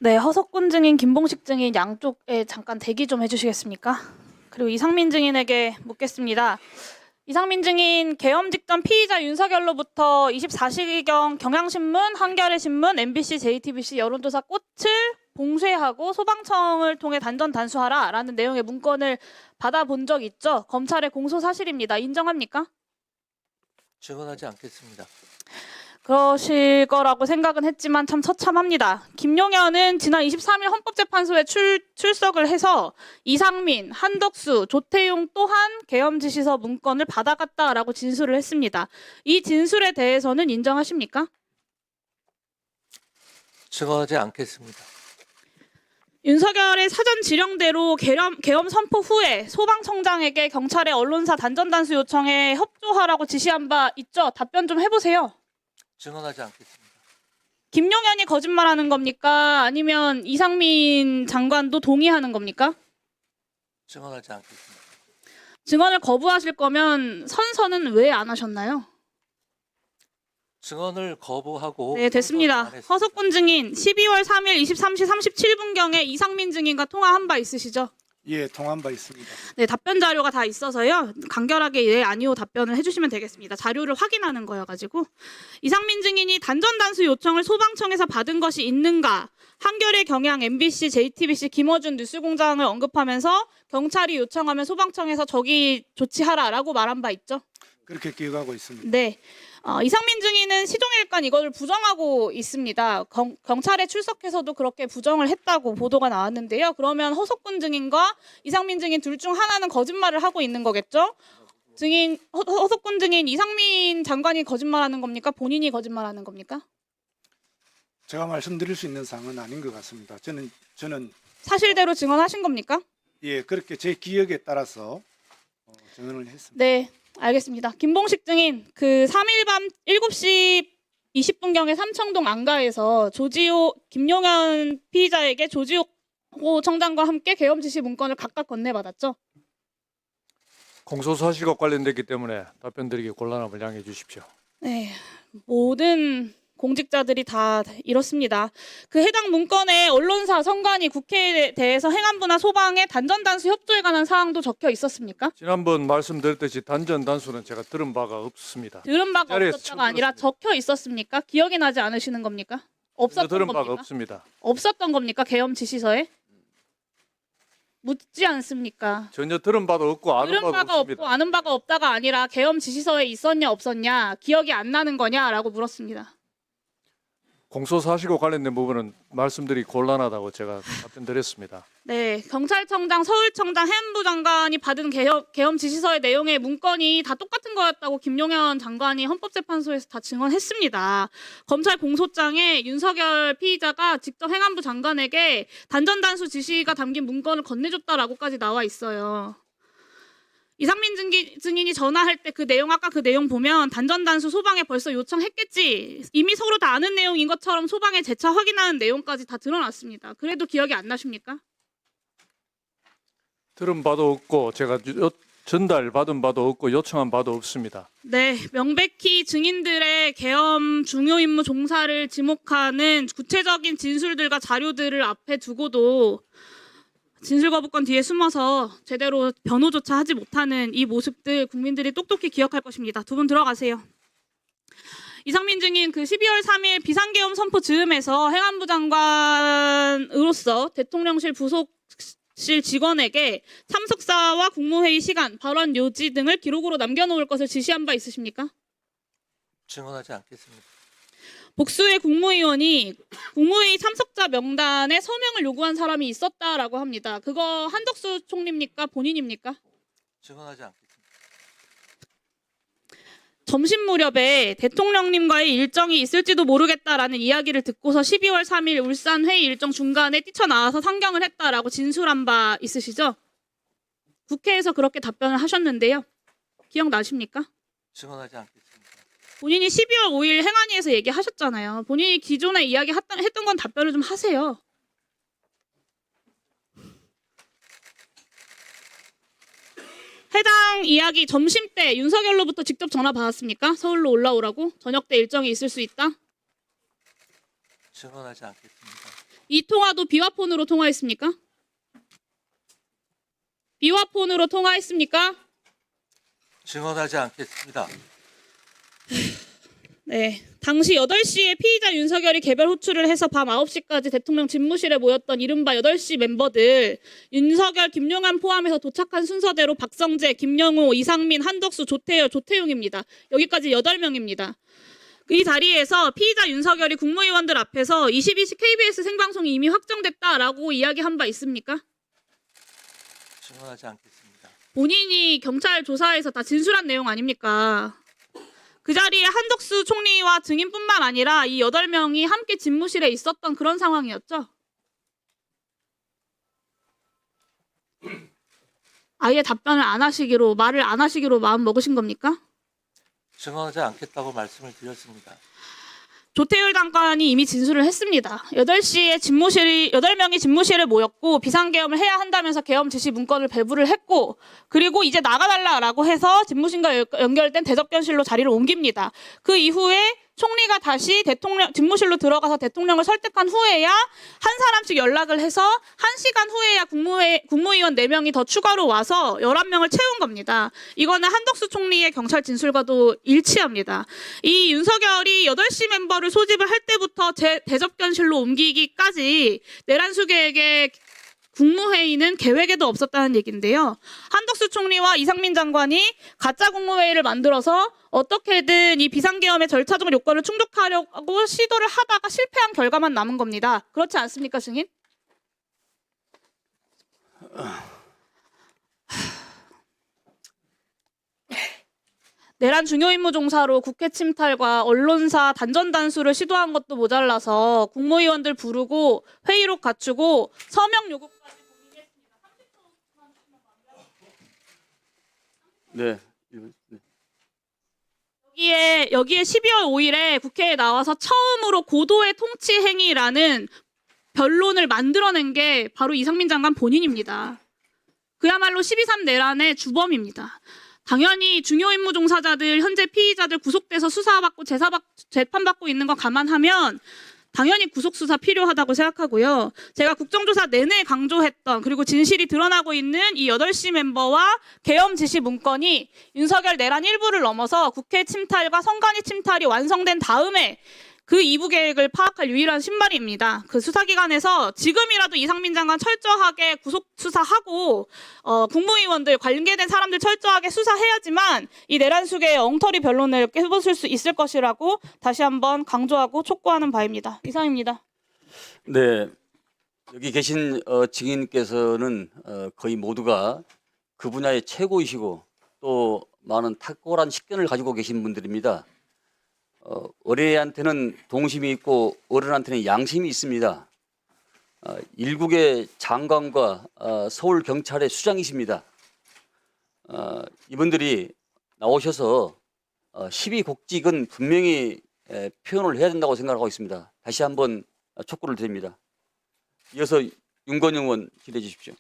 네, 허석군 증인, 김봉식 증인 양쪽에 잠깐 대기 좀 해주시겠습니까? 그리고 이상민 증인에게 묻겠습니다. 이상민 증인, 계엄 직전 피의자 윤석열로부터 24시경 경향신문, 한겨레신문, MBC, JTBC 여론조사 꽃을 봉쇄하고 소방청을 통해 단전 단수하라라는 내용의 문건을 받아본 적 있죠? 검찰의 공소 사실입니다. 인정합니까? 증언하지 않겠습니다. 그러실 거라고 생각은 했지만 참 처참합니다. 김용현은 지난 23일 헌법재판소에 출석을 해서 이상민, 한덕수, 조태용 또한 계엄 지시서 문건을 받아갔다라고 진술을 했습니다. 이 진술에 대해서는 인정하십니까? 증언하지 않겠습니다. 윤석열의 사전 지령대로 계엄 선포 후에 소방청장에게 경찰의 언론사 단전 단수 요청에 협조하라고 지시한 바 있죠? 답변 좀 해보세요. 증언하지 않겠습니다. 김용현이 거짓말하는 겁니까? 아니면 이상민 장관도 동의하는 겁니까? 증언하지 않겠습니다. 증언을 거부하실 거면 선서는 왜 안 하셨나요? 증언을 거부하고 네, 됐습니다. 선서는 안 했습니다. 허석군 증인, 12월 3일 23시 37분경에 이상민 증인과 통화한 바 있으시죠? 예, 통한 바 있습니다. 네, 답변 자료가 다 있어서요. 간결하게 예, 아니오 답변을 해주시면 되겠습니다. 자료를 확인하는 거여가지고. 이상민 증인이 단전 단수 요청을 소방청에서 받은 것이 있는가? 한겨레, 경향, MBC, JTBC, 김어준 뉴스공장을 언급하면서 경찰이 요청하면 소방청에서 저기 조치하라라고 말한 바 있죠? 그렇게 기억하고 있습니다. 네. 이상민 증인은 시종일관 이걸 부정하고 있습니다. 경찰에 출석해서도 그렇게 부정을 했다고 보도가 나왔는데요. 그러면 허석군 증인과 이상민 증인 둘 중 하나는 거짓말을 하고 있는 거겠죠? 증인 허석군 증인, 이상민 장관이 거짓말하는 겁니까? 본인이 거짓말하는 겁니까? 제가 말씀드릴 수 있는 사항은 아닌 것 같습니다. 저는 사실대로 증언하신 겁니까? 예, 그렇게 제 기억에 따라서 증언을 했습니다. 네, 알겠습니다. 김봉식 증인, 그 3일 밤 7시 20분경에 삼청동 안가에서 김용현 피의자에게 조지호 청장과 함께 계엄 지시 문건을 각각 건네받았죠? 공소사실과 관련됐기 때문에 답변드리기 곤란함을 양해해 주십시오. 네, 모든 공직자들이 다 이렇습니다. 그 해당 문건에 언론사, 선관위, 국회에 대해서 행안부나 소방의 단전 단수 협조에 관한 사항도 적혀 있었습니까? 지난번 말씀드렸듯이 단전 단수는 제가 들은 바가 없습니다. 들은 바가 자리에서 없었다가 아니라 처음 적혀 있었습니까? 기억이 나지 않으시는 겁니까? 전혀 없었던 들은 바가 겁니까? 없습니다. 없었던 겁니까? 계엄 지시서에? 묻지 않습니까? 전혀 들은 바도 없고 아는 들은 바도 바가 없습니다. 없고 아는 바가 없다가 아니라 계엄 지시서에 있었냐 없었냐, 기억이 안 나는 거냐라고 물었습니다. 공소사실과 관련된 부분은 말씀드리기 곤란하다고 제가 답변드렸습니다. 네, 경찰청장, 서울청장, 해안부 장관이 받은 계엄 지시서의 내용의 문건이 다 똑같은 거였다고 김용현 장관이 헌법재판소에서 다 증언했습니다. 검찰 공소장에 윤석열 피의자가 직접 행안부 장관에게 단전 단수 지시가 담긴 문건을 건네줬다라고까지 나와 있어요. 이상민 증인이 전화할 때 그 내용, 아까 그 내용 보면 단전 단수 소방에 벌써 요청했겠지, 이미 서로 다 아는 내용인 것처럼 소방에 재차 확인하는 내용까지 다 드러났습니다. 그래도 기억이 안 나십니까? 들은 바도 없고 제가 전달받은 바도 없고 요청한 바도 없습니다. 네, 명백히 증인들의 계엄 중요 임무 종사를 지목하는 구체적인 진술들과 자료들을 앞에 두고도 진술 거부권 뒤에 숨어서 제대로 변호조차 하지 못하는 이 모습들 국민들이 똑똑히 기억할 것입니다. 두 분 들어가세요. 이상민 증인, 그 12월 3일 비상계엄 선포 즈음에서 행안부 장관으로서 대통령실 부속실 직원에게 참석사와 국무회의 시간, 발언 요지 등을 기록으로 남겨놓을 것을 지시한 바 있으십니까? 증언하지 않겠습니다. 복수의 국무위원이 국무회의 참석자 명단에 서명을 요구한 사람이 있었다라고 합니다. 그거 한덕수 총리입니까? 본인입니까? 증언하지 않겠습니다. 점심 무렵에 대통령님과의 일정이 있을지도 모르겠다라는 이야기를 듣고서 12월 3일 울산 회의 일정 중간에 뛰쳐나와서 상경을 했다라고 진술한 바 있으시죠? 국회에서 그렇게 답변을 하셨는데요. 기억나십니까? 증언하지 않겠습니다. 본인이 12월 5일 행안위에서 얘기하셨잖아요. 본인이 기존에 했던 건 답변을 좀 하세요. 해당 이야기 점심 때 윤석열로부터 직접 전화 받았습니까? 서울로 올라오라고? 저녁 때 일정이 있을 수 있다? 증언하지 않겠습니다. 이 통화도 비화폰으로 통화했습니까? 비화폰으로 통화했습니까? 증언하지 않겠습니다. 네. 당시 8시에 피의자 윤석열이 개별 호출을 해서 밤 9시까지 대통령 집무실에 모였던 이른바 8시 멤버들 윤석열, 김용한 포함해서 도착한 순서대로 박성재, 김영호, 이상민, 한덕수, 조태열, 조태용입니다. 여기까지 8명입니다. 이 자리에서 피의자 윤석열이 국무위원들 앞에서 22시 KBS 생방송이 이미 확정됐다라고 이야기한 바 있습니까? 증언하지 않겠습니다. 본인이 경찰 조사에서 다 진술한 내용 아닙니까? 그 자리에 한덕수 총리와 증인뿐만 아니라 이 8명이 함께 집무실에 있었던 그런 상황이었죠? 아예 답변을 안 하시기로, 말을 안 하시기로 마음 먹으신 겁니까? 증언하지 않겠다고 말씀을 드렸습니다. 조태율 장관이 이미 진술을 했습니다. 8명이 집무실에 모였고 비상계엄을 해야 한다면서 계엄 지시 문건을 배부를 했고 그리고 이제 나가달라라고 해서 집무실과 연결된 대접견실로 자리를 옮깁니다. 그 이후에 총리가 다시 집무실로 들어가서 대통령을 설득한 후에야 한 사람씩 연락을 해서 1시간 후에야 국무위원 4명이 더 추가로 와서 11명을 채운 겁니다. 이거는 한덕수 총리의 경찰 진술과도 일치합니다. 이 윤석열이 8시 멤버를 소집을 할 때부터 대접견실로 옮기기까지 내란수계에게 국무회의는 계획에도 없었다는 얘기인데요. 한덕수 총리와 이상민 장관이 가짜 국무회의를 만들어서 어떻게든 이 비상계엄의 절차적 요건을 충족하려고 시도를 하다가 실패한 결과만 남은 겁니다. 그렇지 않습니까, 증인? 내란 중요임무 종사로 국회 침탈과 언론사 단전 단수를 시도한 것도 모자라서 국무위원들 부르고 회의록 갖추고 서명 요구까지 네. 여기에 12월 5일에 국회에 나와서 처음으로 고도의 통치 행위라는 변론을 만들어낸 게 바로 이상민 장관 본인입니다. 그야말로 12.3 내란의 주범입니다. 당연히 중요임무 종사자들, 현재 피의자들 구속돼서 수사받고 재판받고 있는 거 감안하면 당연히 구속수사 필요하다고 생각하고요. 제가 국정조사 내내 강조했던 그리고 진실이 드러나고 있는 이 8시 멤버와 계엄 지시 문건이 윤석열 내란 일부를 넘어서 국회 침탈과 선관위 침탈이 완성된 다음에 그 2부 계획을 파악할 유일한 신발입니다. 그 수사기관에서 지금이라도 이상민 장관 철저하게 구속 수사하고 국무위원들 관계된 사람들 철저하게 수사해야지만 이 내란 수계의 엉터리 변론을 깨부술 수 있을 것이라고 다시 한번 강조하고 촉구하는 바입니다. 이상입니다. 네. 여기 계신 증인께서는 거의 모두가 그 분야의 최고이시고 또 많은 탁월한 식견을 가지고 계신 분들입니다. 어린애한테는 동심이 있고 어른한테는 양심이 있습니다. 일국의 장관과 서울 경찰의 수장이십니다. 이분들이 나오셔서 시비곡직은 분명히 표현을 해야 된다고 생각하고 있습니다. 다시 한번 촉구를 드립니다. 이어서 윤건영 의원 질의해 주십시오.